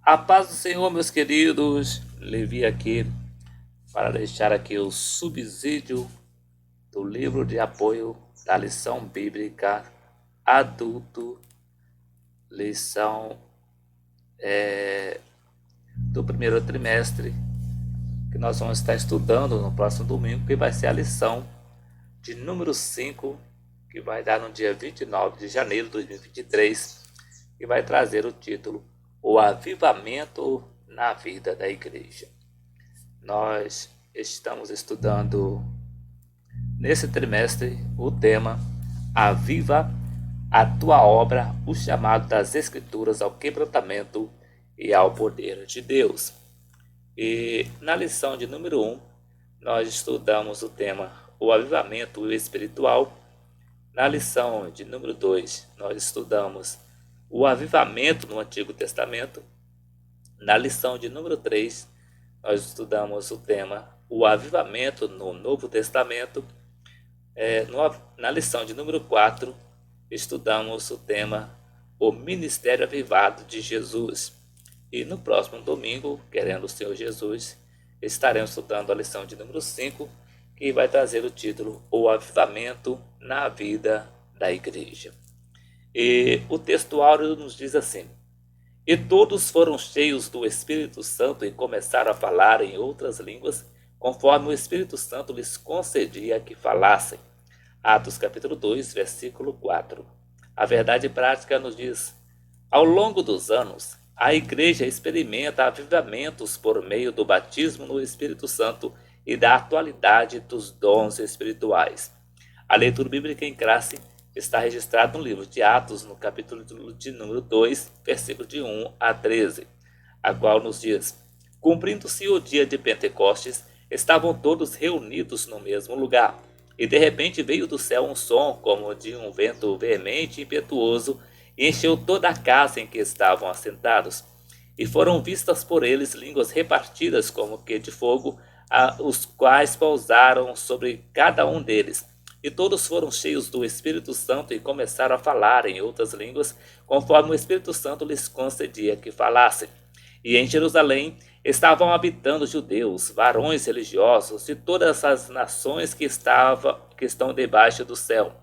A paz do Senhor, meus queridos. Levi aqui para deixar aqui o subsídio do livro de apoio da lição bíblica adulto, lição do primeiro trimestre, que nós vamos estar estudando no próximo domingo, que vai ser a lição de número 5, que vai dar no dia 29 de janeiro de 2023, que vai trazer o título O Avivamento na Vida da Igreja. Nós estamos estudando nesse trimestre o tema Aviva a tua obra, o chamado das Escrituras ao quebrantamento e ao poder de Deus. E na lição de número 1, nós estudamos o tema O Avivamento Espiritual. Na lição de número 2, nós estudamos o avivamento no Antigo Testamento. Na lição de número 3, nós estudamos o tema o avivamento no Novo Testamento. Na lição de número 4, estudamos o tema o ministério avivado de Jesus. E no próximo domingo, querendo o Senhor Jesus, estaremos estudando a lição de número 5, que vai trazer o título O Avivamento na Vida da Igreja. E o texto áureo nos diz assim: E todos foram cheios do Espírito Santo e começaram a falar em outras línguas, conforme o Espírito Santo lhes concedia que falassem. Atos capítulo 2, versículo 4. A verdade prática nos diz: Ao longo dos anos, a Igreja experimenta avivamentos por meio do batismo no Espírito Santo e da atualidade dos dons espirituais. A leitura bíblica em classe está registrado no livro de Atos, no capítulo de número 2, versículo de 1 a 13, a qual nos diz: Cumprindo-se o dia de Pentecostes, estavam todos reunidos no mesmo lugar, e de repente veio do céu um som como de um vento veemente e impetuoso, e encheu toda a casa em que estavam assentados. E foram vistas por eles línguas repartidas como que de fogo, os quais pousaram sobre cada um deles. E todos foram cheios do Espírito Santo e começaram a falar em outras línguas, conforme o Espírito Santo lhes concedia que falassem. E em Jerusalém estavam habitando judeus, varões religiosos de todas as nações que estão debaixo do céu.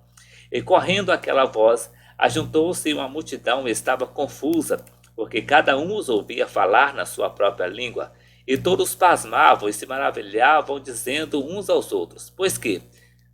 E correndo aquela voz, ajuntou-se uma multidão e estava confusa, porque cada um os ouvia falar na sua própria língua. E todos pasmavam e se maravilhavam, dizendo uns aos outros: Pois que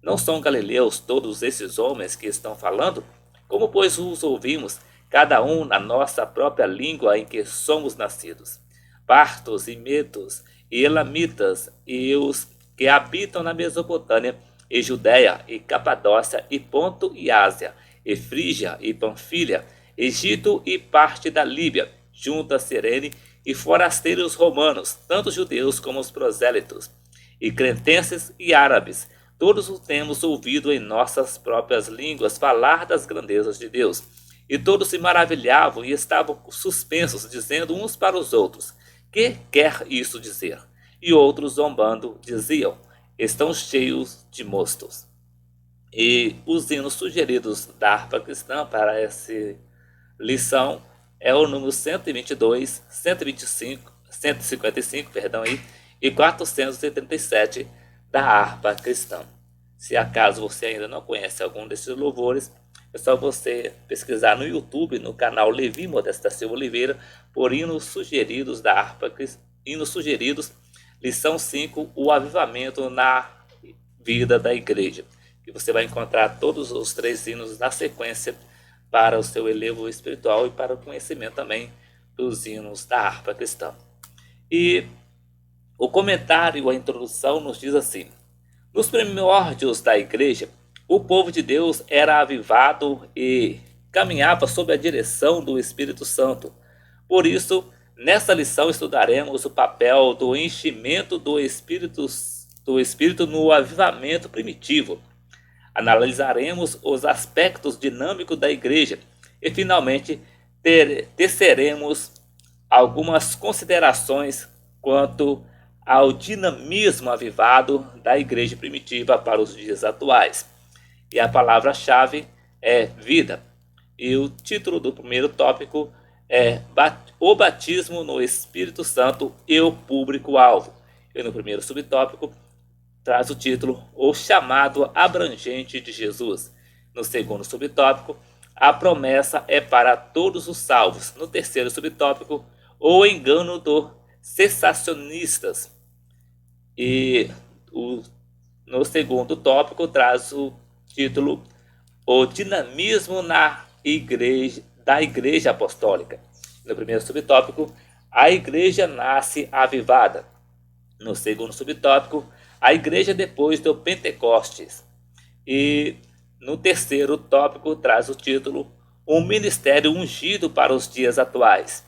não são galileus todos esses homens que estão falando? Como, pois, os ouvimos, cada um na nossa própria língua em que somos nascidos? Partos e medos e elamitas e os que habitam na Mesopotâmia e Judéia e Capadócia e Ponto e Ásia e Frígia e Panfilha, Egito e parte da Líbia, junto a Cirene, e forasteiros romanos, tanto judeus como os prosélitos, e cretenses e árabes, todos o temos ouvido em nossas próprias línguas falar das grandezas de Deus. E todos se maravilhavam e estavam suspensos, dizendo uns para os outros: Que quer isso dizer? E outros, zombando, diziam: Estão cheios de mostos. E os hinos sugeridos da harpa cristã para essa lição é o número 122, 125, 155, e 437 da harpa cristã. Se acaso você ainda não conhece algum desses louvores, é só você pesquisar no YouTube, no canal Levi Modesta Silva Oliveira, por hinos sugeridos da harpa cristã, hinos sugeridos, lição 5, o avivamento na vida da igreja. E você vai encontrar todos os 3 hinos na sequência para o seu elevo espiritual e para o conhecimento também dos hinos da harpa cristã. E o comentário, a introdução nos diz assim: Nos primórdios da igreja, o povo de Deus era avivado e caminhava sob a direção do Espírito Santo. Por isso, nesta lição estudaremos o papel do enchimento do Espírito no avivamento primitivo. Analisaremos os aspectos dinâmicos da igreja e, finalmente, teceremos algumas considerações quanto ao dinamismo avivado da igreja primitiva para os dias atuais. E a palavra-chave é vida. E o título do primeiro tópico é o batismo no Espírito Santo e o público-alvo. E no primeiro subtópico traz o título O chamado abrangente de Jesus. No segundo subtópico, a promessa é para todos os salvos. No terceiro subtópico, o engano dos cessacionistas. E no segundo tópico traz o título O dinamismo da Igreja Apostólica. No primeiro subtópico, a Igreja nasce avivada. No segundo subtópico, a Igreja depois do Pentecostes. E no terceiro tópico traz o título Um ministério ungido para os dias atuais.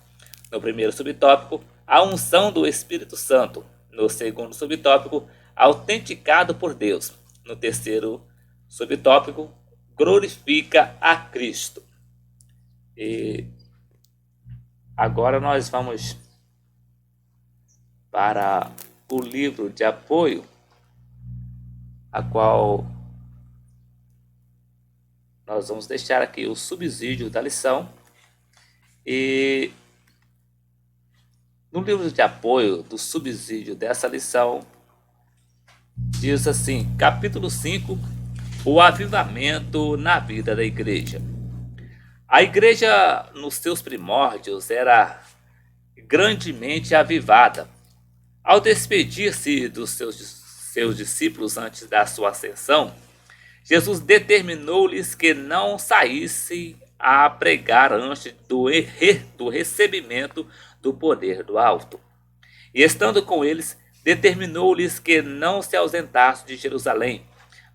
No primeiro subtópico, a unção do Espírito Santo. No segundo subtópico, autenticado por Deus. No terceiro subtópico, glorifica a Cristo. E agora nós vamos para o livro de apoio, a qual nós vamos deixar aqui o subsídio da lição. E no livro de apoio do subsídio dessa lição, diz assim, capítulo 5, o avivamento na vida da igreja. A igreja, nos seus primórdios, era grandemente avivada. Ao despedir-se dos seus discípulos antes da sua ascensão, Jesus determinou-lhes que não saíssem a pregar antes do recebimento do poder do alto. E estando com eles, determinou-lhes que não se ausentassem de Jerusalém,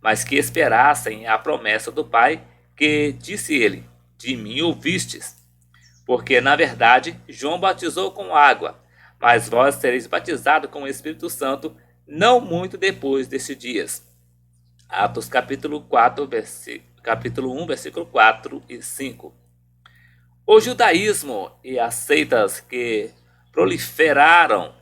mas que esperassem a promessa do Pai, que, disse ele, de mim ouvistes. Porque, na verdade, João batizou com água, mas vós sereis batizados com o Espírito Santo não muito depois desses dias. Atos capítulo 1, versículo 4 e 5. O judaísmo e as seitas que proliferaram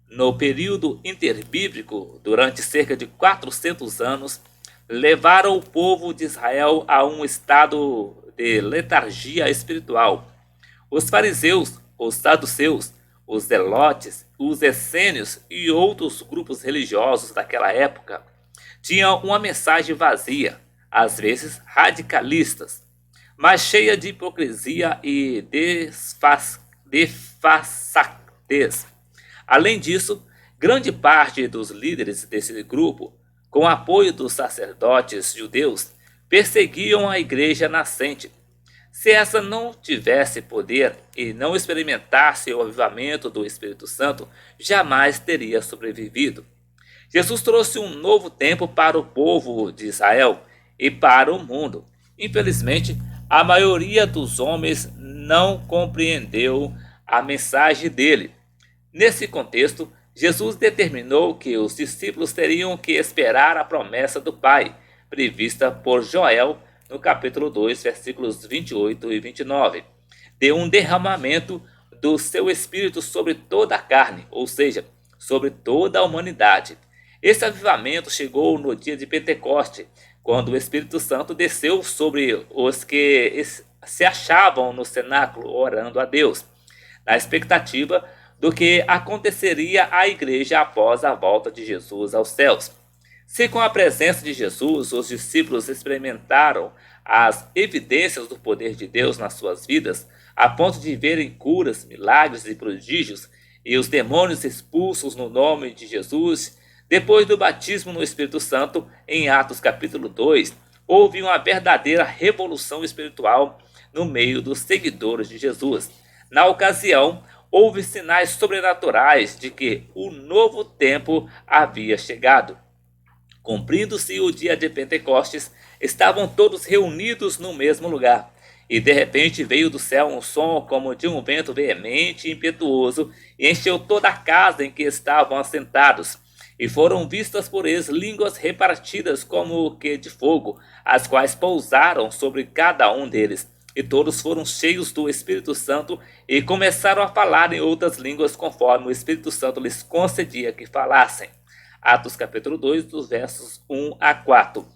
no período interbíblico durante cerca de 400 anos levaram o povo de Israel a um estado de letargia espiritual. Os fariseus, os saduceus, os zelotes, os essênios e outros grupos religiosos daquela época tinham uma mensagem vazia, às vezes radicalistas, mas cheia de hipocrisia e desfaçatez. Além disso, grande parte dos líderes desse grupo, com apoio dos sacerdotes judeus, perseguiam a igreja nascente. Se essa não tivesse poder e não experimentasse o avivamento do Espírito Santo, jamais teria sobrevivido. Jesus trouxe um novo tempo para o povo de Israel e para o mundo. Infelizmente, a maioria dos homens não compreendeu a mensagem dele. Nesse contexto, Jesus determinou que os discípulos teriam que esperar a promessa do Pai, prevista por Joel no capítulo 2, versículos 28 e 29, de um derramamento do seu Espírito sobre toda a carne, ou seja, sobre toda a humanidade. Esse avivamento chegou no dia de Pentecoste, quando o Espírito Santo desceu sobre os que se achavam no cenáculo orando a Deus, na expectativa do que aconteceria à igreja após a volta de Jesus aos céus. Se com a presença de Jesus os discípulos experimentaram as evidências do poder de Deus nas suas vidas, a ponto de verem curas, milagres e prodígios, e os demônios expulsos no nome de Jesus, depois do batismo no Espírito Santo, em Atos capítulo 2, houve uma verdadeira revolução espiritual no meio dos seguidores de Jesus. Na ocasião, houve sinais sobrenaturais de que o novo tempo havia chegado. Cumprindo-se o dia de Pentecostes, estavam todos reunidos no mesmo lugar. E de repente veio do céu um som como de um vento veemente e impetuoso, e encheu toda a casa em que estavam assentados. E foram vistas por eles línguas repartidas como que de fogo, as quais pousaram sobre cada um deles. E todos foram cheios do Espírito Santo e começaram a falar em outras línguas conforme o Espírito Santo lhes concedia que falassem. Atos capítulo 2, dos versos 1 a 4.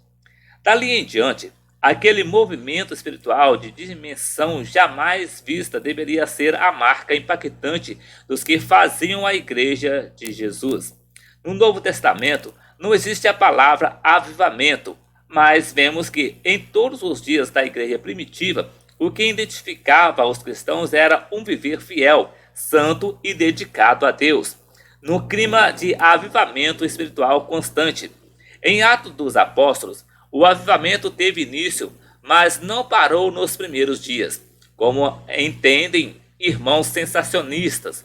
Dali em diante, Aquele movimento espiritual de dimensão jamais vista deveria ser a marca impactante dos que faziam a igreja de Jesus. No Novo Testamento não existe a palavra avivamento, mas vemos que em todos os dias da igreja primitiva, o que identificava os cristãos era um viver fiel, santo e dedicado a Deus, no clima de avivamento espiritual constante. Em Atos dos Apóstolos, o avivamento teve início, mas não parou nos primeiros dias, como entendem irmãos sensacionistas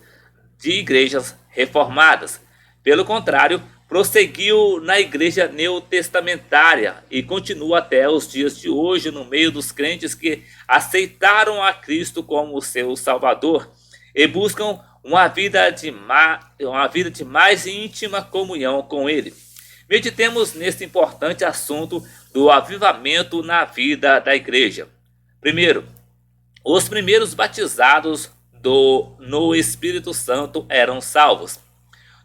de igrejas reformadas. Pelo contrário, prosseguiu na igreja neotestamentária e continua até os dias de hoje no meio dos crentes que aceitaram a Cristo como seu Salvador e buscam uma vida de mais íntima comunhão com Ele. Meditemos nesse importante assunto do avivamento na vida da igreja. Primeiro, os primeiros batizados no Espírito Santo eram salvos.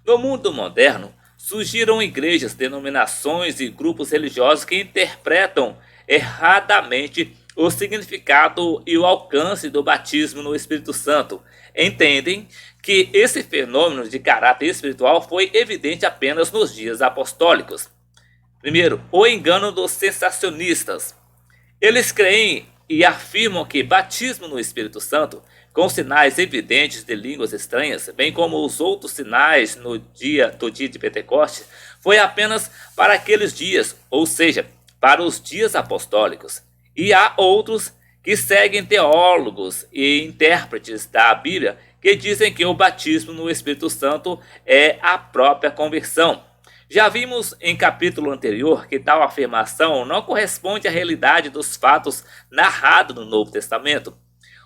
No mundo moderno, surgiram igrejas, denominações e grupos religiosos que interpretam erradamente o significado e o alcance do batismo no Espírito Santo. Entendem que esse fenômeno de caráter espiritual foi evidente apenas nos dias apostólicos. Primeiro, o engano dos sensacionistas. Eles creem e afirmam que batismo no Espírito Santo, com sinais evidentes de línguas estranhas, bem como os outros sinais do dia de Pentecostes, foi apenas para aqueles dias, ou seja, para os dias apostólicos. E há outros que seguem teólogos e intérpretes da Bíblia que dizem que o batismo no Espírito Santo é a própria conversão. Já vimos em capítulo anterior que tal afirmação não corresponde à realidade dos fatos narrados no Novo Testamento.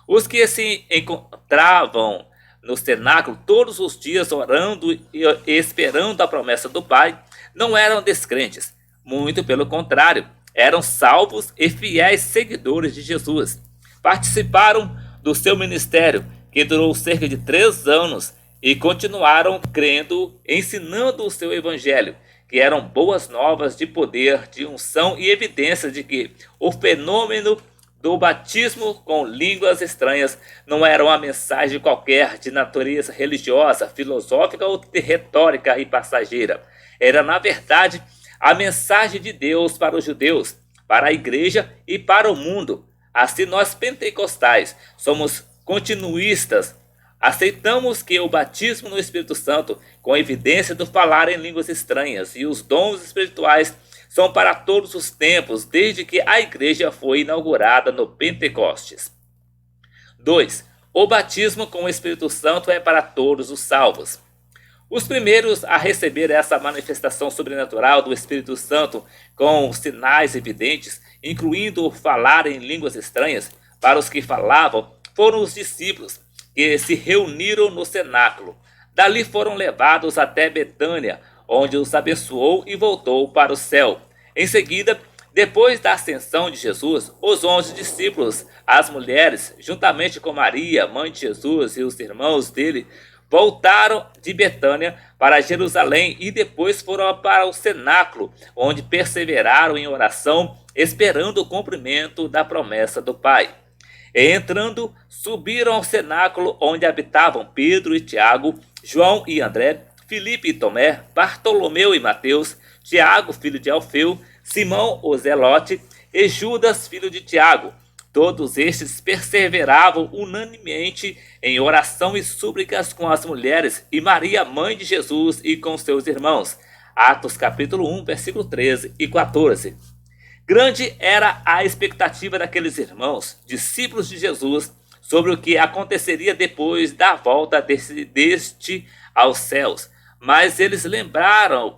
Os que se encontravam no cenáculo todos os dias orando e esperando a promessa do Pai não eram descrentes. Muito pelo contrário, eram salvos e fiéis seguidores de Jesus. Participaram do seu ministério, que durou cerca de 3 anos, e continuaram crendo, ensinando o seu evangelho, que eram boas novas de poder, de unção e evidência de que o fenômeno do batismo com línguas estranhas não era uma mensagem qualquer de natureza religiosa, filosófica ou de retórica e passageira. Era, na verdade, a mensagem de Deus para os judeus, para a igreja e para o mundo. Assim, nós pentecostais somos continuistas. Aceitamos que o batismo no Espírito Santo, com evidência do falar em línguas estranhas e os dons espirituais, são para todos os tempos, desde que a igreja foi inaugurada no Pentecostes. 2. O batismo com o Espírito Santo é para todos os salvos. Os primeiros a receber essa manifestação sobrenatural do Espírito Santo com sinais evidentes, incluindo o falar em línguas estranhas, para os que falavam, foram os discípulos, que se reuniram no cenáculo. Dali foram levados até Betânia, onde os abençoou e voltou para o céu. Em seguida, depois da ascensão de Jesus, os 11 discípulos, as mulheres, juntamente com Maria, mãe de Jesus, e os irmãos dele, voltaram de Betânia para Jerusalém e depois foram para o cenáculo, onde perseveraram em oração, esperando o cumprimento da promessa do Pai. E entrando, subiram ao cenáculo onde habitavam Pedro e Tiago, João e André, Filipe e Tomé, Bartolomeu e Mateus, Tiago, filho de Alfeu, Simão o Zelote e Judas, filho de Tiago. Todos estes perseveravam unanimemente em oração e súplicas com as mulheres e Maria, mãe de Jesus, e com seus irmãos. Atos capítulo 1, versículo 13 e 14. Grande era a expectativa daqueles irmãos, discípulos de Jesus, sobre o que aconteceria depois da volta deste aos céus. Mas eles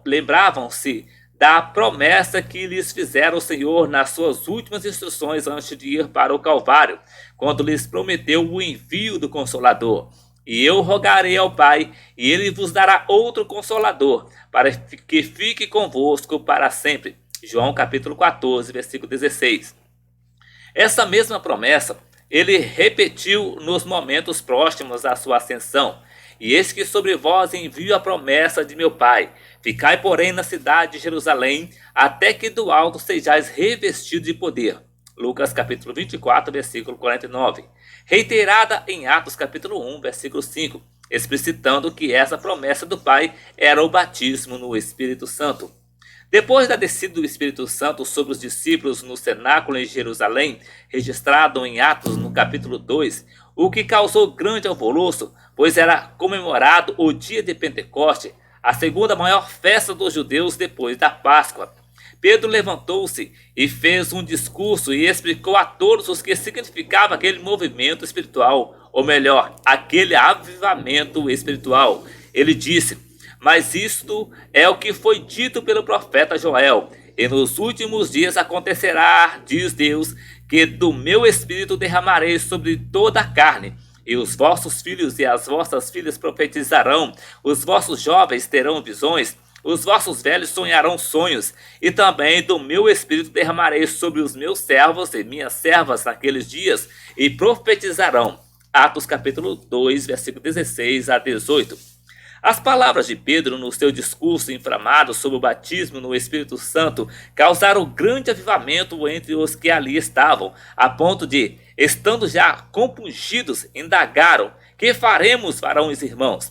lembravam-se da promessa que lhes fizera o Senhor nas suas últimas instruções antes de ir para o Calvário, quando lhes prometeu o envio do Consolador. E eu rogarei ao Pai, e ele vos dará outro Consolador, para que fique convosco para sempre. João capítulo 14, versículo 16. Essa mesma promessa ele repetiu nos momentos próximos à sua ascensão. E eis que sobre vós envio a promessa de meu Pai. Ficai, porém, na cidade de Jerusalém, até que do alto sejais revestidos de poder. Lucas capítulo 24, versículo 49. Reiterada em Atos capítulo 1, versículo 5, explicitando que essa promessa do Pai era o batismo no Espírito Santo. Depois da descida do Espírito Santo sobre os discípulos no cenáculo em Jerusalém, registrado em Atos no capítulo 2, o que causou grande alvoroço, pois era comemorado o dia de Pentecoste, a segunda maior festa dos judeus depois da Páscoa. Pedro levantou-se e fez um discurso e explicou a todos o que significava aquele movimento espiritual, ou melhor, aquele avivamento espiritual. Ele disse: mas isto é o que foi dito pelo profeta Joel. E nos últimos dias acontecerá, diz Deus, que do meu espírito derramarei sobre toda a carne. E os vossos filhos e as vossas filhas profetizarão, os vossos jovens terão visões, os vossos velhos sonharão sonhos. E também do meu espírito derramarei sobre os meus servos e minhas servas naqueles dias, e profetizarão. Atos capítulo 2, versículo 16 a 18. As palavras de Pedro no seu discurso inflamado sobre o batismo no Espírito Santo causaram grande avivamento entre os que ali estavam, a ponto de, estando já compungidos, indagaram: que faremos, varões e irmãos?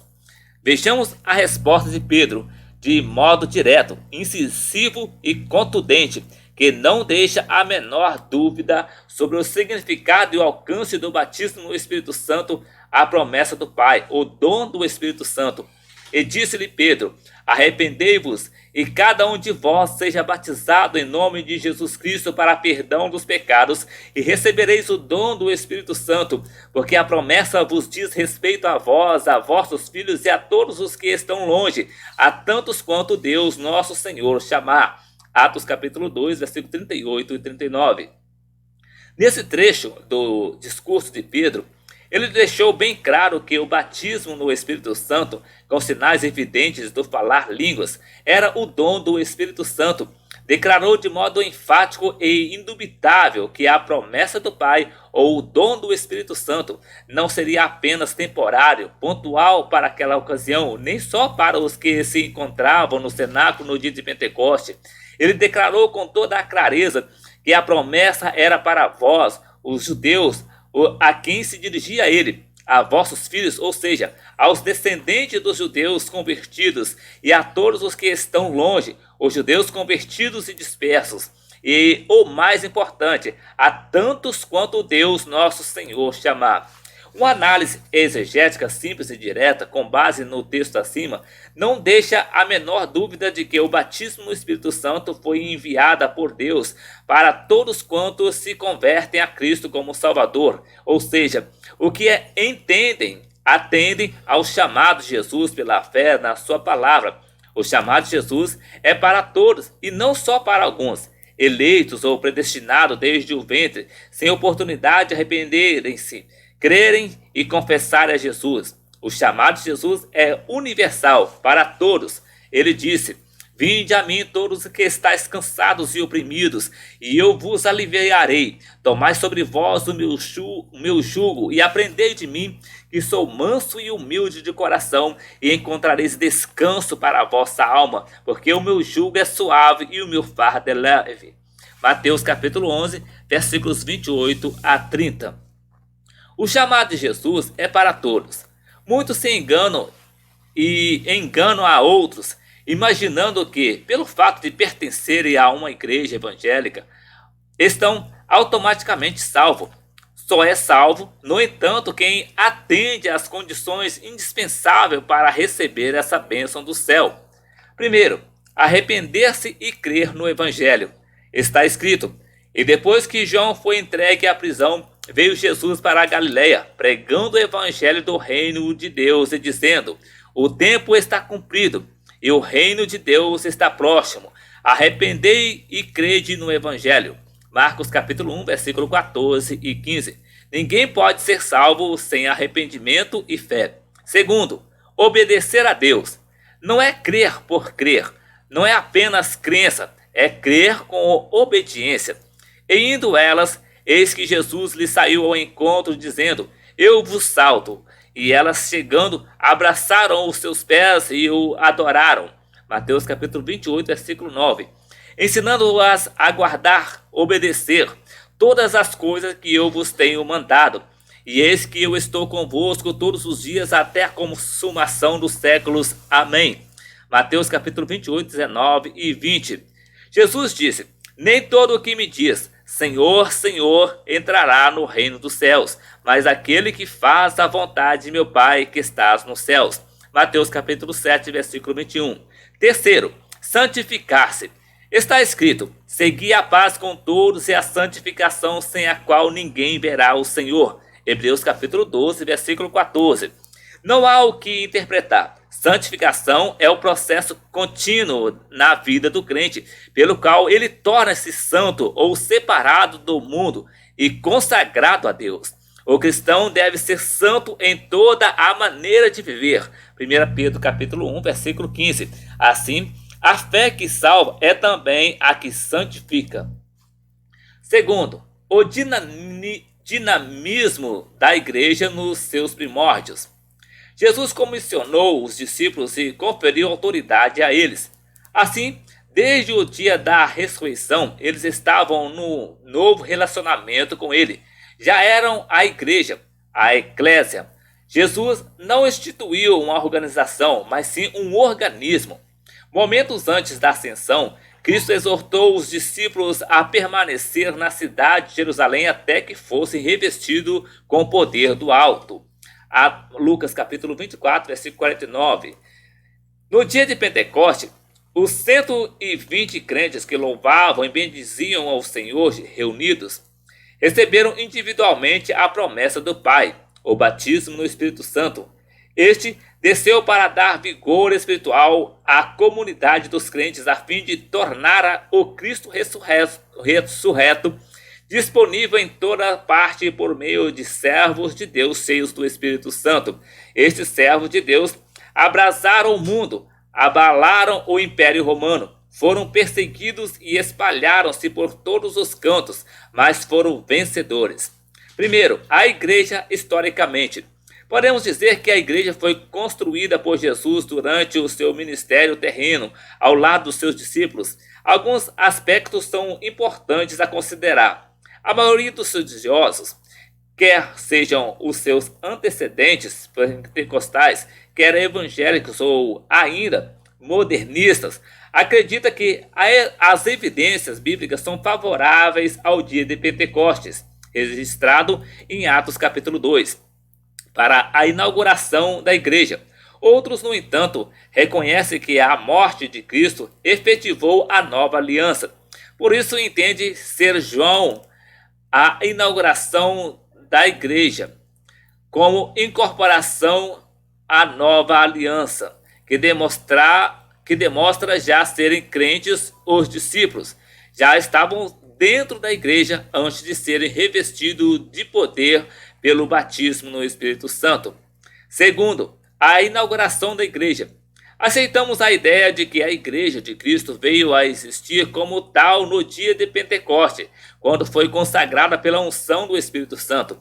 Vejamos a resposta de Pedro, de modo direto, incisivo e contundente, que não deixa a menor dúvida sobre o significado e o alcance do batismo no Espírito Santo, a promessa do Pai, o dom do Espírito Santo. E disse-lhe Pedro: arrependei-vos, e cada um de vós seja batizado em nome de Jesus Cristo para perdão dos pecados, e recebereis o dom do Espírito Santo, porque a promessa vos diz respeito a vós, a vossos filhos e a todos os que estão longe, a tantos quanto Deus nosso Senhor chamar. Atos capítulo 2, versículo 38 e 39. Nesse trecho do discurso de Pedro, ele deixou bem claro que o batismo no Espírito Santo, com sinais evidentes do falar línguas, era o dom do Espírito Santo. Declarou de modo enfático e indubitável que a promessa do Pai, ou o dom do Espírito Santo, não seria apenas temporário, pontual para aquela ocasião, nem só para os que se encontravam no cenáculo no dia de Pentecoste. Ele declarou com toda a clareza que a promessa era para vós, os judeus, a quem se dirigia ele, a vossos filhos, ou seja, aos descendentes dos judeus convertidos, e a todos os que estão longe, os judeus convertidos e dispersos, e, o mais importante, a tantos quanto Deus nosso Senhor chamar. Uma análise exegética simples e direta, com base no texto acima, não deixa a menor dúvida de que o batismo no Espírito Santo foi enviado por Deus para todos quantos se convertem a Cristo como Salvador, ou seja, o que atendem ao chamado de Jesus pela fé na sua palavra. O chamado de Jesus é para todos e não só para alguns, eleitos ou predestinados desde o ventre, sem oportunidade de arrependerem-se, crerem e confessarem a Jesus. O chamado de Jesus é universal para todos. Ele disse: vinde a mim todos os que estáis cansados e oprimidos, e eu vos aliviarei. Tomai sobre vós o meu jugo e aprendei de mim, que sou manso e humilde de coração, e encontrareis descanso para a vossa alma, porque o meu jugo é suave e o meu fardo é leve. Mateus capítulo 11, versículos 28 a 30. O chamado de Jesus é para todos. Muitos se enganam e enganam a outros, imaginando que, pelo fato de pertencerem a uma igreja evangélica, estão automaticamente salvos. Só é salvo, no entanto, quem atende às condições indispensáveis para receber essa bênção do céu. Primeiro, arrepender-se e crer no Evangelho. Está escrito: e depois que João foi entregue à prisão, veio Jesus para a Galileia, pregando o evangelho do reino de Deus e dizendo: o tempo está cumprido e o reino de Deus está próximo. Arrependei e crede no evangelho. Marcos capítulo 1, versículo 14 e 15. Ninguém pode ser salvo sem arrependimento e fé. Segundo, obedecer a Deus. Não é crer por crer, não é apenas crença, é crer com obediência. E indo elas, eis que Jesus lhe saiu ao encontro, dizendo: eu vos salvo. E elas, chegando, abraçaram os seus pés e o adoraram. Mateus capítulo 28, versículo 9. Ensinando-as a guardar, obedecer todas as coisas que eu vos tenho mandado. E eis que eu estou convosco todos os dias até a consumação dos séculos. Amém. Mateus capítulo 28, 19 e 20. Jesus disse: nem todo o que me diz, Senhor, Senhor, entrará no reino dos céus, mas aquele que faz a vontade de meu Pai que estás nos céus. Mateus capítulo 7, versículo 21. Terceiro, santificar-se. Está escrito: segui a paz com todos e a santificação, sem a qual ninguém verá o Senhor. Hebreus capítulo 12, versículo 14. Não há o que interpretar. Santificação é o processo contínuo na vida do crente, pelo qual ele torna-se santo ou separado do mundo e consagrado a Deus. O cristão deve ser santo em toda a maneira de viver. 1 Pedro capítulo 1, versículo 15. Assim, a fé que salva é também a que santifica. Segundo, o dinamismo da igreja nos seus primórdios. Jesus comissionou os discípulos e conferiu autoridade a eles. Assim, desde o dia da ressurreição, eles estavam no novo relacionamento com ele. Já eram a igreja, a eclésia. Jesus não instituiu uma organização, mas sim um organismo. Momentos antes da ascensão, Cristo exortou os discípulos a permanecer na cidade de Jerusalém até que fossem revestidos com o poder do alto. Lucas capítulo 24, versículo 49. No dia de Pentecoste, os 120 crentes que louvavam e bendiziam ao Senhor reunidos receberam individualmente a promessa do Pai, o batismo no Espírito Santo. Este desceu para dar vigor espiritual à comunidade dos crentes, a fim de tornar o Cristo ressurreto disponível em toda parte por meio de servos de Deus cheios do Espírito Santo. Estes servos de Deus abrasaram o mundo, abalaram o Império Romano, foram perseguidos e espalharam-se por todos os cantos, mas foram vencedores. Primeiro, a igreja historicamente. Podemos dizer que a igreja foi construída por Jesus durante o seu ministério terreno, ao lado dos seus discípulos. Alguns aspectos são importantes a considerar. A maioria dos estudiosos, quer sejam os seus antecedentes pentecostais, quer evangélicos ou ainda modernistas, acredita que as evidências bíblicas são favoráveis ao dia de Pentecostes, registrado em Atos capítulo 2, para a inauguração da igreja. Outros, no entanto, reconhecem que a morte de Cristo efetivou a nova aliança. Por isso entende ser João a inauguração da igreja como incorporação à nova aliança, que demonstra já serem crentes os discípulos. Já estavam dentro da igreja antes de serem revestidos de poder pelo batismo no Espírito Santo. Segundo, a inauguração da igreja. Aceitamos a ideia de que a igreja de Cristo veio a existir como tal no dia de Pentecoste, quando foi consagrada pela unção do Espírito Santo.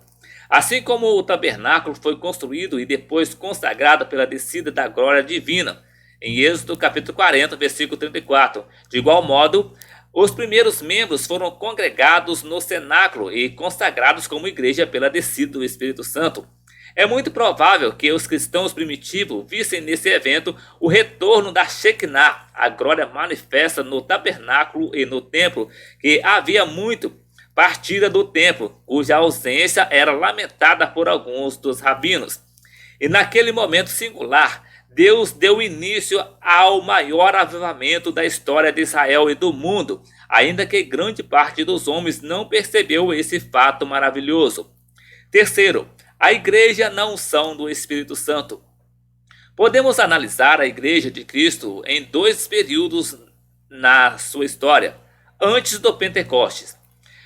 Assim como o tabernáculo foi construído e depois consagrado pela descida da glória divina, em Êxodo capítulo 40, versículo 34. De igual modo, os primeiros membros foram congregados no cenáculo e consagrados como igreja pela descida do Espírito Santo. É muito provável que os cristãos primitivos vissem nesse evento o retorno da Shekinah, a glória manifesta no tabernáculo e no templo, que havia muito partida do templo, cuja ausência era lamentada por alguns dos rabinos. E naquele momento singular, Deus deu início ao maior avivamento da história de Israel e do mundo, ainda que grande parte dos homens não percebeu esse fato maravilhoso. Terceiro, a igreja na unção do Espírito Santo. Podemos analisar a igreja de Cristo em dois períodos na sua história, antes do Pentecostes.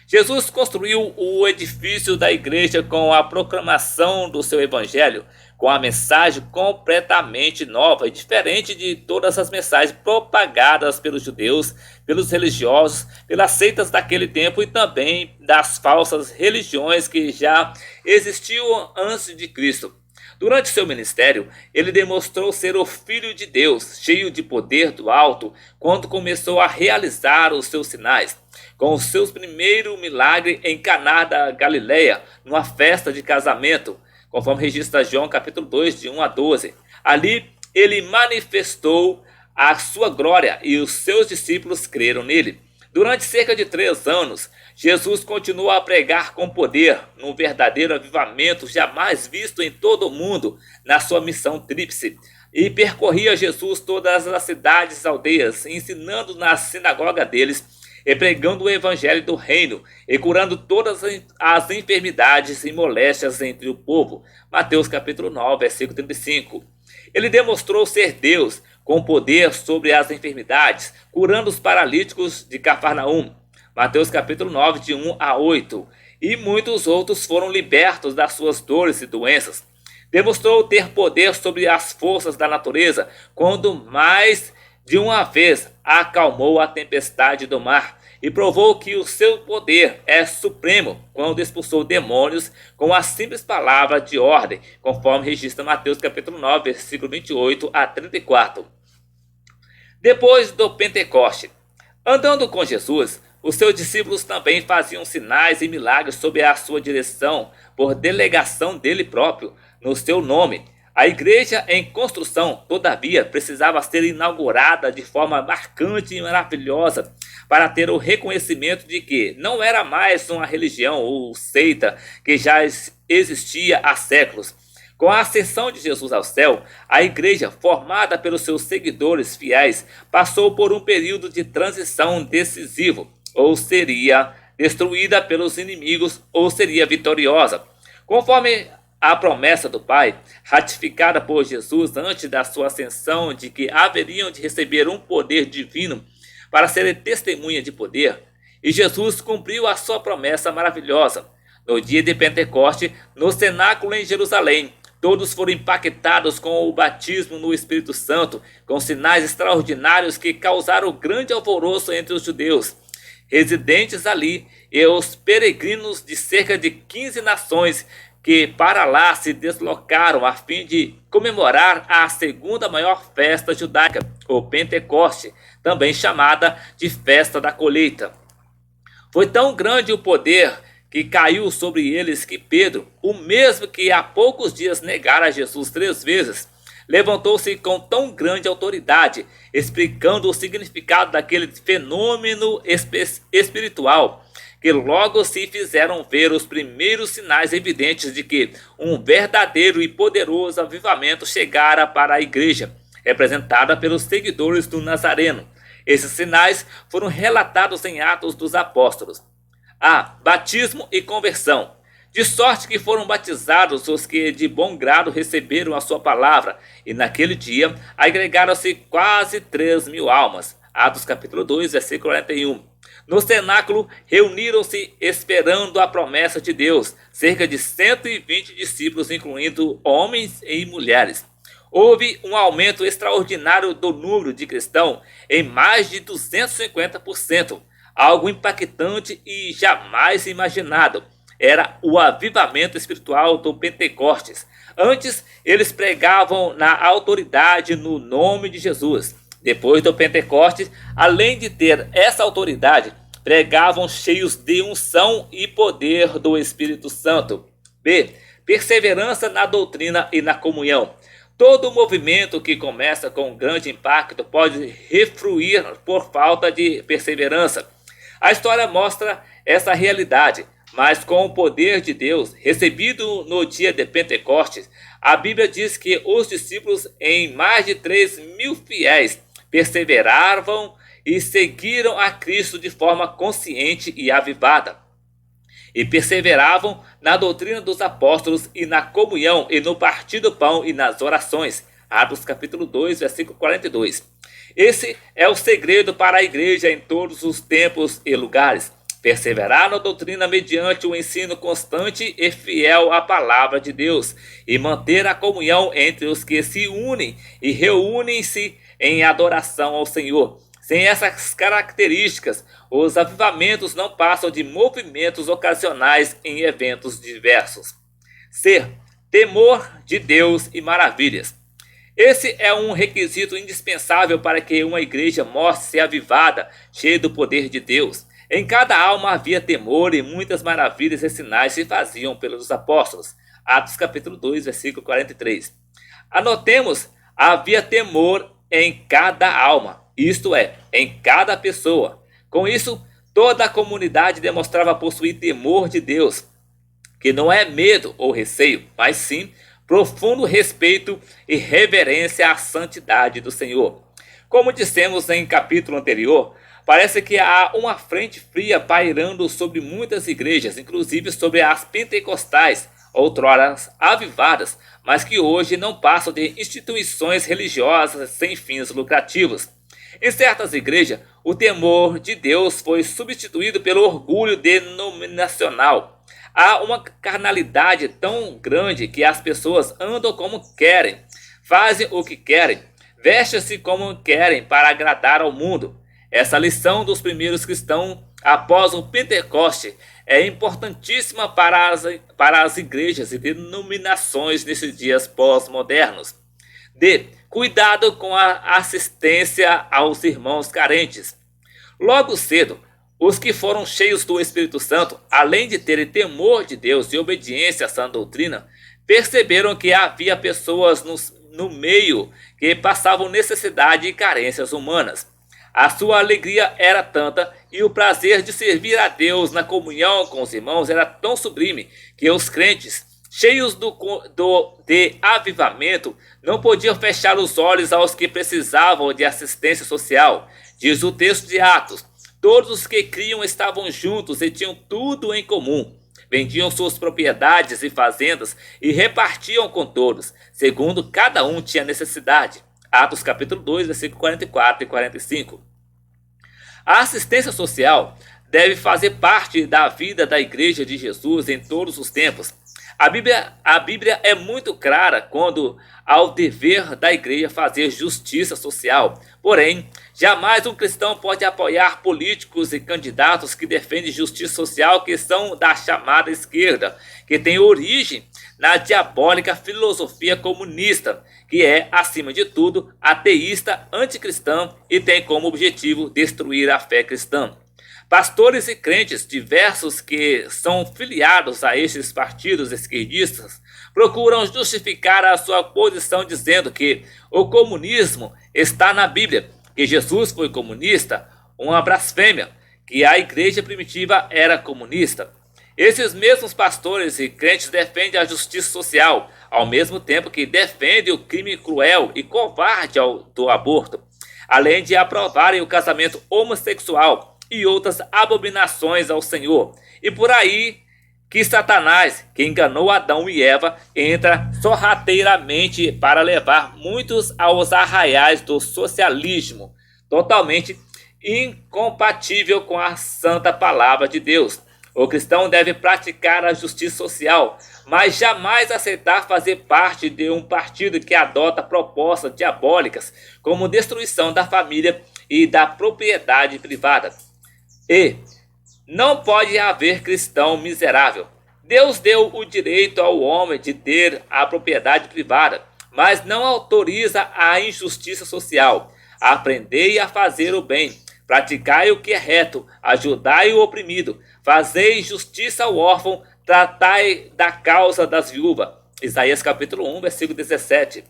Jesus construiu o edifício da igreja com a proclamação do seu evangelho, com a mensagem completamente nova e diferente de todas as mensagens propagadas pelos judeus, pelos religiosos, pelas seitas daquele tempo e também das falsas religiões que já existiam antes de Cristo. Durante seu ministério, ele demonstrou ser o Filho de Deus, cheio de poder do alto, quando começou a realizar os seus sinais. Com os seus primeiros milagres em Caná da Galileia, numa festa de casamento, conforme registra João capítulo 2, de 1 a 12. Ali, ele manifestou a sua glória e os seus discípulos creram nele. Durante cerca de 3 anos, Jesus continuou a pregar com poder, num verdadeiro avivamento jamais visto em todo o mundo, na sua missão tríplice. E percorria Jesus todas as cidades e aldeias, ensinando na sinagoga deles, e pregando o evangelho do reino, e curando todas as enfermidades e moléstias entre o povo. Mateus capítulo 9, versículo 35. Ele demonstrou ser Deus, com poder sobre as enfermidades, curando os paralíticos de Cafarnaum. Mateus capítulo 9, de 1 a 8. E muitos outros foram libertos das suas dores e doenças. Demonstrou ter poder sobre as forças da natureza, quando mais de uma vez acalmou a tempestade do mar, e provou que o seu poder é supremo quando expulsou demônios com a simples palavra de ordem, conforme registra Mateus capítulo 9, versículo 28 a 34. Depois do Pentecoste, andando com Jesus, os seus discípulos também faziam sinais e milagres sob a sua direção, por delegação dele próprio, no seu nome. A igreja em construção, todavia, precisava ser inaugurada de forma marcante e maravilhosa para ter o reconhecimento de que não era mais uma religião ou seita que já existia há séculos. Com a ascensão de Jesus ao céu, a igreja, formada pelos seus seguidores fiéis, passou por um período de transição decisivo, ou seria destruída pelos inimigos ou seria vitoriosa. Conforme a promessa do Pai, ratificada por Jesus antes da sua ascensão, de que haveriam de receber um poder divino para serem testemunha de poder, e Jesus cumpriu a sua promessa maravilhosa. No dia de Pentecoste, no cenáculo em Jerusalém, todos foram impactados com o batismo no Espírito Santo, com sinais extraordinários que causaram grande alvoroço entre os judeus residentes ali e os peregrinos de cerca de 15 nações que para lá se deslocaram a fim de comemorar a segunda maior festa judaica, o Pentecoste, também chamada de Festa da Colheita. Foi tão grande o poder que caiu sobre eles que Pedro, o mesmo que há poucos dias negara Jesus 3 vezes, levantou-se com tão grande autoridade, explicando o significado daquele fenômeno espiritual, que logo se fizeram ver os primeiros sinais evidentes de que um verdadeiro e poderoso avivamento chegara para a igreja, representada pelos seguidores do Nazareno. Esses sinais foram relatados em Atos dos Apóstolos. A. Batismo e conversão. De sorte que foram batizados os que de bom grado receberam a sua palavra, e naquele dia agregaram-se quase 3.000 almas. Atos capítulo 2, versículo 41. No cenáculo, reuniram-se esperando a promessa de Deus, cerca de 120 discípulos, incluindo homens e mulheres. Houve um aumento extraordinário do número de cristãos em mais de 250%, algo impactante e jamais imaginado. Era o avivamento espiritual do Pentecostes. Antes, eles pregavam na autoridade no nome de Jesus. Depois do Pentecostes, além de ter essa autoridade, pregavam cheios de unção e poder do Espírito Santo. B. Perseverança na doutrina e na comunhão. Todo movimento que começa com um grande impacto pode refluir por falta de perseverança. A história mostra essa realidade, mas com o poder de Deus recebido no dia de Pentecostes, a Bíblia diz que os discípulos, em mais de 3.000 fiéis, perseveravam e seguiram a Cristo de forma consciente e avivada. E perseveravam na doutrina dos apóstolos e na comunhão e no partir do pão e nas orações. Atos capítulo 2, versículo 42. Esse é o segredo para a igreja em todos os tempos e lugares. Perseverar na doutrina mediante o ensino constante e fiel à palavra de Deus e manter a comunhão entre os que se unem e reúnem-se em adoração ao Senhor. Sem essas características, os avivamentos não passam de movimentos ocasionais em eventos diversos. C. temor de Deus e maravilhas. Esse é um requisito indispensável para que uma igreja mostre ser avivada, cheia do poder de Deus. Em cada alma havia temor e muitas maravilhas e sinais se faziam pelos apóstolos. Atos capítulo 2, versículo 43. Anotemos, havia temor em cada alma, isto é, em cada pessoa. Com isso, toda a comunidade demonstrava possuir temor de Deus, que não é medo ou receio, mas sim profundo respeito e reverência à santidade do Senhor. Como dissemos em capítulo anterior, parece que há uma frente fria pairando sobre muitas igrejas, inclusive sobre as pentecostais, outrora avivadas, mas que hoje não passam de instituições religiosas sem fins lucrativos. Em certas igrejas, o temor de Deus foi substituído pelo orgulho denominacional. Há uma carnalidade tão grande que as pessoas andam como querem, fazem o que querem, vestem-se como querem para agradar ao mundo. Essa lição dos primeiros cristãos após o Pentecoste é importantíssima para as igrejas e denominações nesses dias pós-modernos. D. Cuidado com a assistência aos irmãos carentes. Logo cedo, os que foram cheios do Espírito Santo, além de terem temor de Deus e obediência à sã doutrina, perceberam que havia pessoas no meio que passavam necessidade e carências humanas. A sua alegria era tanta e o prazer de servir a Deus na comunhão com os irmãos era tão sublime que os crentes, cheios de avivamento, não podiam fechar os olhos aos que precisavam de assistência social. Diz o texto de Atos: todos os que criam estavam juntos e tinham tudo em comum. Vendiam suas propriedades e fazendas e repartiam com todos, segundo cada um tinha necessidade. Atos capítulo 2, versículo 44 e 45. A assistência social deve fazer parte da vida da Igreja de Jesus em todos os tempos. A Bíblia é muito clara quando ao dever da igreja fazer justiça social. Porém, jamais um cristão pode apoiar políticos e candidatos que defendem justiça social, que são da chamada esquerda, que tem origem na diabólica filosofia comunista, que é, acima de tudo, ateísta, anticristã e tem como objetivo destruir a fé cristã. Pastores e crentes diversos que são filiados a estes partidos esquerdistas procuram justificar a sua posição dizendo que o comunismo está na Bíblia, que Jesus foi comunista, uma blasfêmia, que a igreja primitiva era comunista. Esses mesmos pastores e crentes defendem a justiça social, ao mesmo tempo que defendem o crime cruel e covarde do aborto, além de aprovarem o casamento homossexual e outras abominações ao Senhor. E por aí que Satanás, que enganou Adão e Eva, entra sorrateiramente para levar muitos aos arraiais do socialismo, totalmente incompatível com a santa palavra de Deus. O cristão deve praticar a justiça social, mas jamais aceitar fazer parte de um partido que adota propostas diabólicas, como destruição da família e da propriedade privada. E não pode haver cristão miserável. Deus deu o direito ao homem de ter a propriedade privada, mas não autoriza a injustiça social. Aprendei a fazer o bem, praticai o que é reto, ajudai o oprimido, fazei justiça ao órfão, tratai da causa das viúvas. Isaías capítulo 1, versículo 17.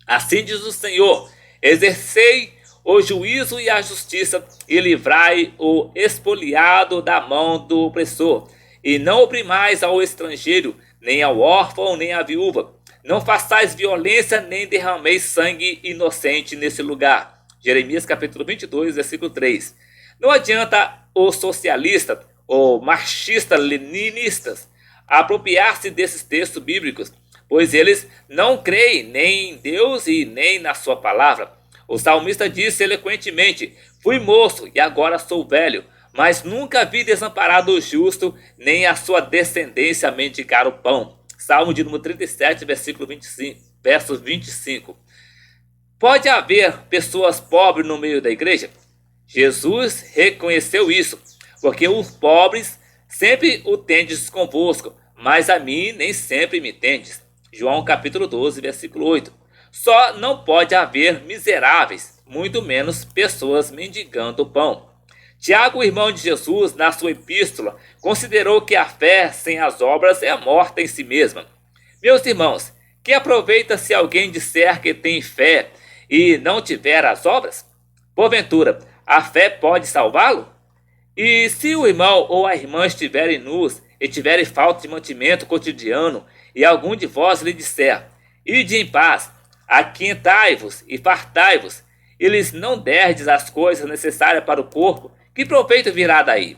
Assim diz o Senhor: exercei o juízo e a justiça, e livrai o expoliado da mão do opressor. E não oprimais ao estrangeiro, nem ao órfão, nem à viúva. Não façais violência, nem derrameis sangue inocente nesse lugar. Jeremias capítulo 22, versículo 3. Não adianta o socialista ou marxista-leninistas apropriar-se desses textos bíblicos, pois eles não creem nem em Deus e nem na sua palavra. O salmista disse eloquentemente: fui moço e agora sou velho, mas nunca vi desamparado o justo, nem a sua descendência mendigar o pão. Salmo de número 37, versículo 25, versos 25. Pode haver pessoas pobres no meio da igreja? Jesus reconheceu isso, porque os pobres sempre o tendes convosco, mas a mim nem sempre me tendes. João capítulo 12, versículo 8. Só não pode haver miseráveis, muito menos pessoas mendigando pão. Tiago, irmão de Jesus, na sua epístola, considerou que a fé sem as obras é morta em si mesma. Meus irmãos, que aproveita se alguém disser que tem fé e não tiver as obras? Porventura, a fé pode salvá-lo? E se o irmão ou a irmã estiverem nus e tiverem falta de mantimento cotidiano, e algum de vós lhe disser: ide em paz, aquentai-vos e fartai-vos, e lhes não derdes as coisas necessárias para o corpo, que proveito virá daí?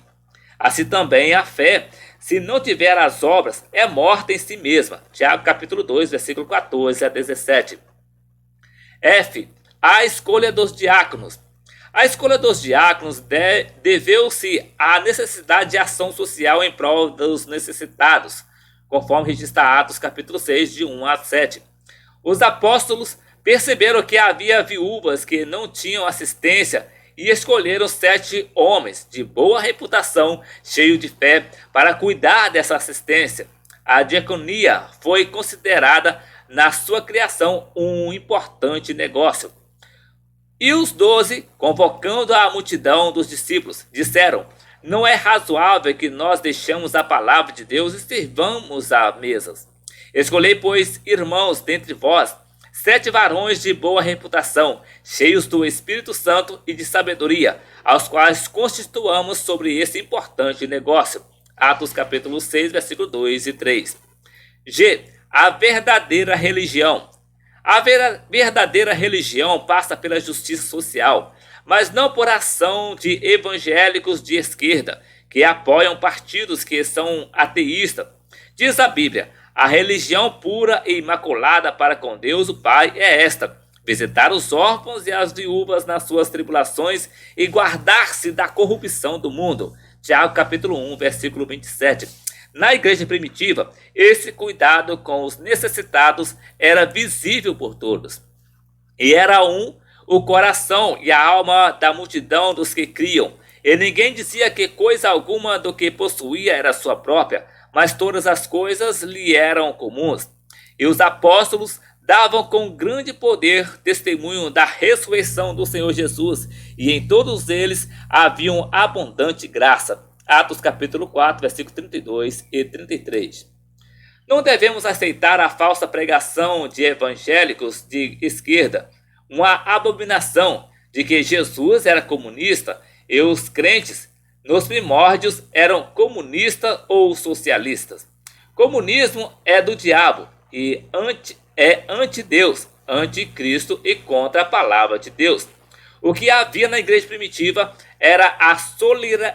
Assim também a fé, se não tiver as obras, é morta em si mesma. Tiago capítulo 2, versículo 14 a 17. F. A escolha dos diáconos. A escolha dos diáconos deveu-se à necessidade de ação social em prol dos necessitados, conforme registra Atos capítulo 6, de 1 a 7. Os apóstolos perceberam que havia viúvas que não tinham assistência e escolheram 7 homens de boa reputação, cheios de fé, para cuidar dessa assistência. A diaconia foi considerada na sua criação um importante negócio. E os 12, convocando a multidão dos discípulos, disseram: não é razoável que nós deixemos a palavra de Deus e sirvamos a mesas. Escolhei, pois, irmãos, dentre vós, 7 varões de boa reputação, cheios do Espírito Santo e de sabedoria, aos quais constituamos sobre esse importante negócio. Atos capítulo 6, versículo 2 e 3. G. A verdadeira religião. A verdadeira religião passa pela justiça social, mas não por ação de evangélicos de esquerda, que apoiam partidos que são ateístas. Diz a Bíblia: a religião pura e imaculada para com Deus o Pai é esta: visitar os órfãos e as viúvas nas suas tribulações e guardar-se da corrupção do mundo. Tiago capítulo 1, versículo 27. Na igreja primitiva, esse cuidado com os necessitados era visível por todos. E era o coração e a alma da multidão dos que criam. E ninguém dizia que coisa alguma do que possuía era sua própria, mas todas as coisas lhe eram comuns. E os apóstolos davam com grande poder testemunho da ressurreição do Senhor Jesus, e em todos eles havia abundante graça. Atos capítulo 4, versículos 32 e 33. Não devemos aceitar a falsa pregação de evangélicos de esquerda, uma abominação de que Jesus era comunista e os crentes nos primórdios eram comunistas ou socialistas. Comunismo é do diabo e é anti-Deus, anticristo e contra a palavra de Deus. O que havia na igreja primitiva era a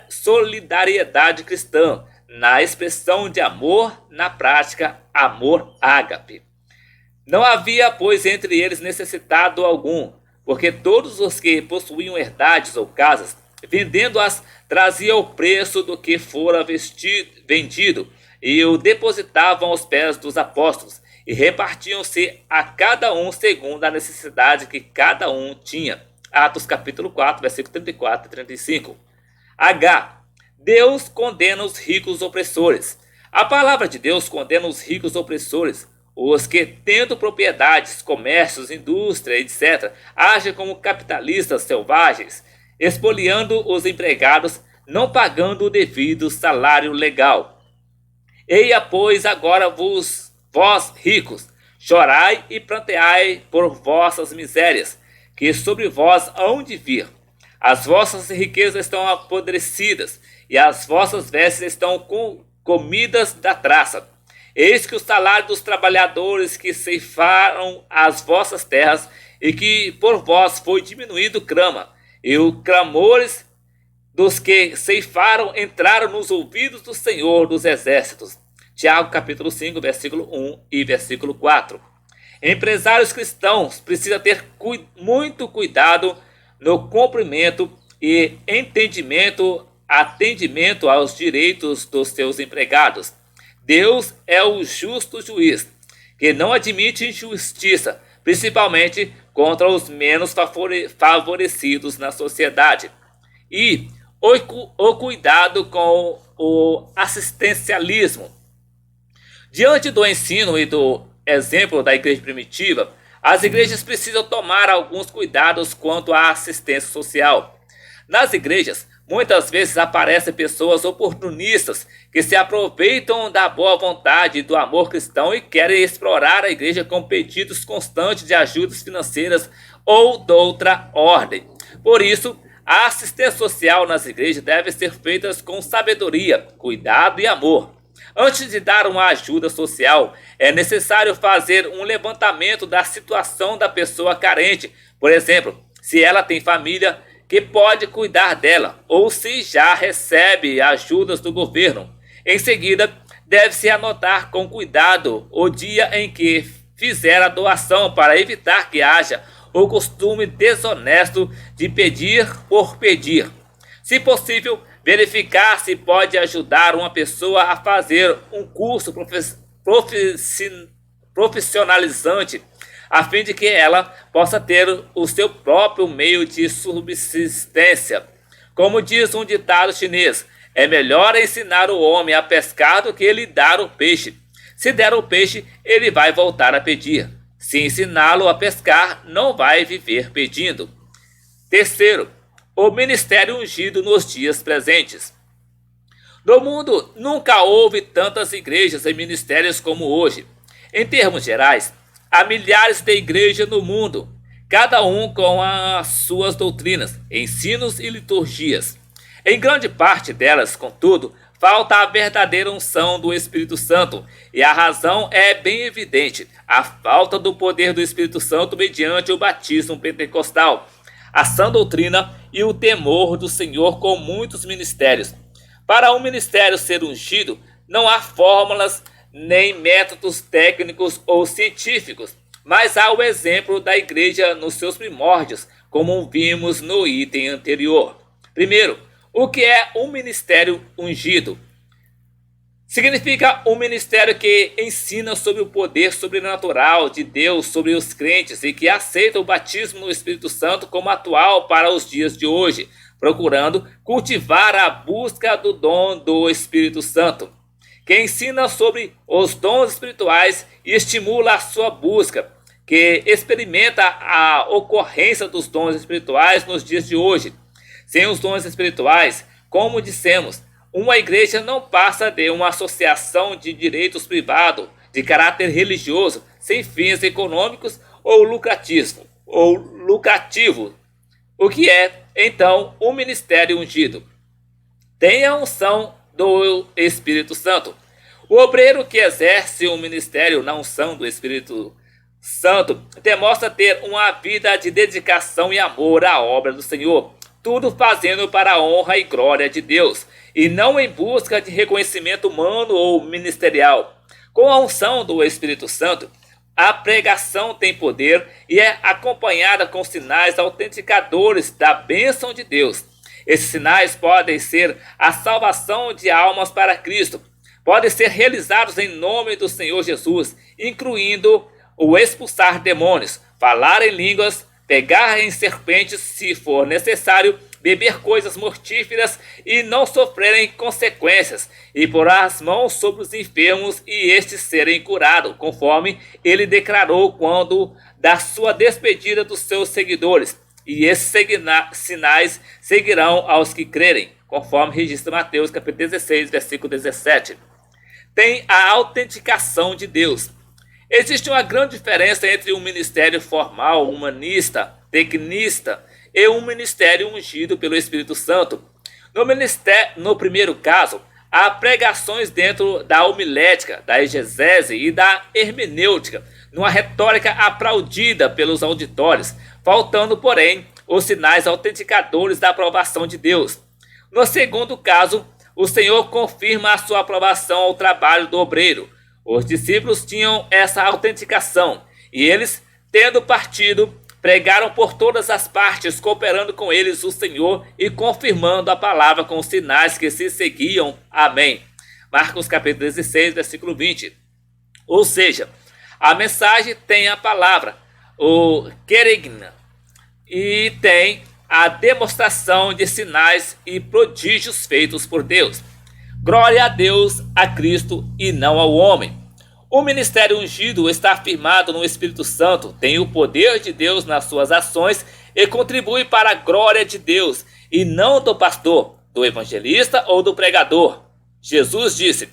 solidariedade cristã, na expressão de amor, na prática, amor ágape. Não havia, pois, entre eles necessitado algum, porque todos os que possuíam herdades ou casas, vendendo-as, traziam o preço do que fora vendido e o depositavam aos pés dos apóstolos, e repartiam-se a cada um segundo a necessidade que cada um tinha. Atos capítulo 4, versículo 34 e 35. H. Deus condena os ricos opressores. A palavra de Deus condena os ricos opressores, os que, tendo propriedades, comércios, indústria, etc., agem como capitalistas selvagens, expoliando os empregados, não pagando o devido salário legal. Eia, pois, agora vós ricos, chorai e pranteai por vossas misérias, que sobre vós hão de vir. As vossas riquezas estão apodrecidas, e as vossas vestes estão comidas da traça. Eis que o salário dos trabalhadores que ceifaram as vossas terras, e que por vós foi diminuído crama, e os clamores dos que ceifaram entraram nos ouvidos do Senhor dos Exércitos. Tiago capítulo 5, versículo 1 e versículo 4. Empresários cristãos precisam ter muito cuidado no cumprimento e atendimento aos direitos dos seus empregados. Deus é o justo juiz, que não admite injustiça, principalmente contra os menos favorecidos na sociedade. E o cuidado com o assistencialismo. Diante do ensino e do exemplo da igreja primitiva, as igrejas precisam tomar alguns cuidados quanto à assistência social. Nas igrejas, muitas vezes aparecem pessoas oportunistas que se aproveitam da boa vontade e do amor cristão e querem explorar a igreja com pedidos constantes de ajudas financeiras ou de outra ordem. Por isso, a assistência social nas igrejas deve ser feita com sabedoria, cuidado e amor. Antes de dar uma ajuda social, é necessário fazer um levantamento da situação da pessoa carente. Por exemplo, se ela tem família que pode cuidar dela, ou se já recebe ajudas do governo. Em seguida, deve-se anotar com cuidado o dia em que fizer a doação para evitar que haja o costume desonesto de pedir por pedir. Se possível, verificar se pode ajudar uma pessoa a fazer um curso profissionalizante, a fim de que ela possa ter o seu próprio meio de subsistência. Como diz um ditado chinês, é melhor ensinar o homem a pescar do que lhe dar o peixe. Se der o peixe, ele vai voltar a pedir. Se ensiná-lo a pescar, não vai viver pedindo. Terceiro, o ministério ungido nos dias presentes. No mundo, nunca houve tantas igrejas e ministérios como hoje. Em termos gerais, há milhares de igrejas no mundo, cada um com as suas doutrinas, ensinos e liturgias. Em grande parte delas, contudo, falta a verdadeira unção do Espírito Santo, e a razão é bem evidente: a falta do poder do Espírito Santo mediante o batismo pentecostal, a sã doutrina e o temor do Senhor com muitos ministérios. Para um ministério ser ungido, não há fórmulas nem métodos técnicos ou científicos, mas há o exemplo da igreja nos seus primórdios, como vimos no item anterior. Primeiro, o que é um ministério ungido? Significa um ministério que ensina sobre o poder sobrenatural de Deus sobre os crentes e que aceita o batismo no Espírito Santo como atual para os dias de hoje, procurando cultivar a busca do dom do Espírito Santo, que ensina sobre os dons espirituais e estimula a sua busca, que experimenta a ocorrência dos dons espirituais nos dias de hoje. Sem os dons espirituais, como dissemos, uma igreja não passa de uma associação de direitos privados, de caráter religioso, sem fins econômicos ou lucrativo. O que é, então, um ministério ungido? Tem a unção do Espírito Santo. O obreiro que exerce um ministério na unção do Espírito Santo demonstra ter uma vida de dedicação e amor à obra do Senhor, tudo fazendo para a honra e glória de Deus, e não em busca de reconhecimento humano ou ministerial. Com a unção do Espírito Santo, a pregação tem poder e é acompanhada com sinais autenticadores da bênção de Deus. Esses sinais podem ser a salvação de almas para Cristo, podem ser realizados em nome do Senhor Jesus, incluindo o expulsar demônios, falar em línguas, pegar em serpentes se for necessário, beber coisas mortíferas e não sofrerem consequências, e pôr as mãos sobre os enfermos e estes serem curados, conforme ele declarou quando da sua despedida dos seus seguidores. E esses sinais seguirão aos que crerem, conforme registra Mateus capítulo 16, versículo 17. Tem a autenticação de Deus. Existe uma grande diferença entre um ministério formal, humanista, tecnista, e um ministério ungido pelo Espírito Santo. No primeiro caso, há pregações dentro da homilética, da exegese e da hermenêutica, numa retórica aplaudida pelos auditórios, faltando, porém, os sinais autenticadores da aprovação de Deus. No segundo caso, o Senhor confirma a sua aprovação ao trabalho do obreiro. Os discípulos tinham essa autenticação, e eles, tendo partido, pregaram por todas as partes, cooperando com eles o Senhor e confirmando a palavra com os sinais que se seguiam. Amém. Marcos capítulo 16, versículo 20. Ou seja, a mensagem tem a palavra, o querigma, e tem a demonstração de sinais e prodígios feitos por Deus. Glória a Deus, a Cristo e não ao homem. O ministério ungido está firmado no Espírito Santo, tem o poder de Deus nas suas ações e contribui para a glória de Deus, e não do pastor, do evangelista ou do pregador. Jesus disse: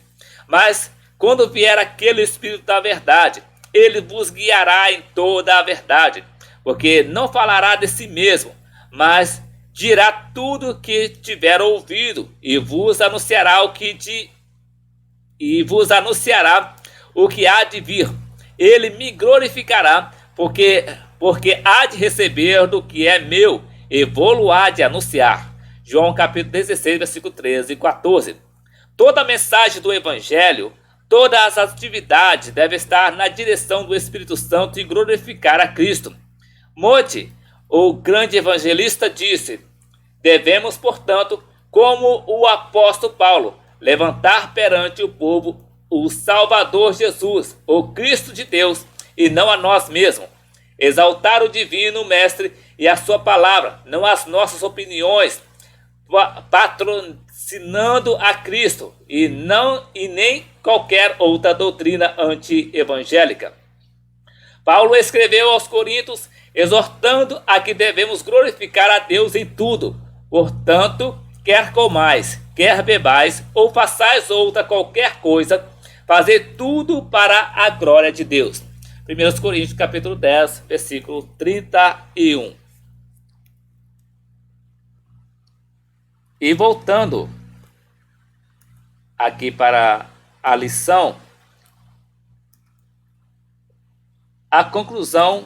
mas quando vier aquele Espírito da verdade, ele vos guiará em toda a verdade, porque não falará de si mesmo, mas dirá tudo o que tiver ouvido, e vos anunciará o que há de vir. Ele me glorificará, porque há de receber do que é meu, e vou-lo há de anunciar. João capítulo 16, versículo 13 e 14. Toda a mensagem do Evangelho, todas as atividades devem estar na direção do Espírito Santo e glorificar a Cristo. Mote, o grande evangelista, disse: devemos, portanto, como o apóstolo Paulo, levantar perante o povo o Salvador Jesus, o Cristo de Deus, e não a nós mesmos. Exaltar o divino mestre e a sua palavra, não as nossas opiniões, patrocinando a Cristo e nem qualquer outra doutrina anti-evangélica. Paulo escreveu aos Coríntios exortando a que devemos glorificar a Deus em tudo. Portanto, quer comais, quer bebais, ou façais outra qualquer coisa, fazer tudo para a glória de Deus. 1 Coríntios capítulo 10, versículo 31. E voltando aqui para a lição, a conclusão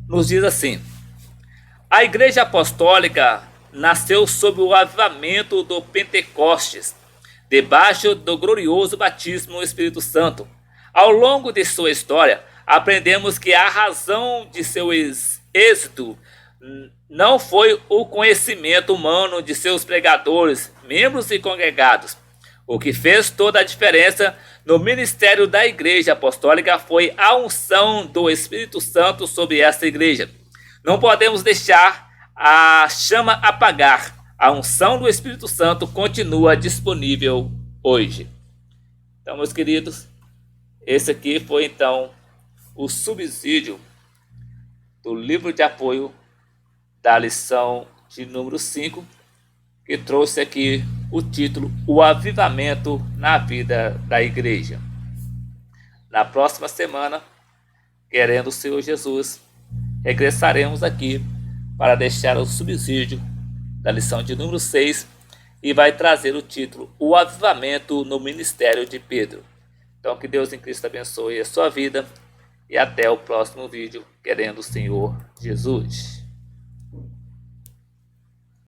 nos diz assim: a Igreja Apostólica nasceu sob o avivamento do Pentecostes, debaixo do glorioso batismo no Espírito Santo. Ao longo de sua história, aprendemos que a razão de seu êxito não foi o conhecimento humano de seus pregadores, membros e congregados. O que fez toda a diferença no ministério da Igreja Apostólica foi a unção do Espírito Santo sobre esta igreja. Não podemos deixar a chama apagar. A unção do Espírito Santo continua disponível hoje. Então, meus queridos, esse aqui foi então o subsídio do livro de apoio da lição de número 5, que trouxe aqui o título O Avivamento na Vida da Igreja. Na próxima semana, querendo o Senhor Jesus, regressaremos aqui para deixar o subsídio da lição de número 6 e vai trazer o título O Avivamento no Ministério de Pedro. Então, que Deus em Cristo abençoe a sua vida e até o próximo vídeo, querendo o Senhor Jesus.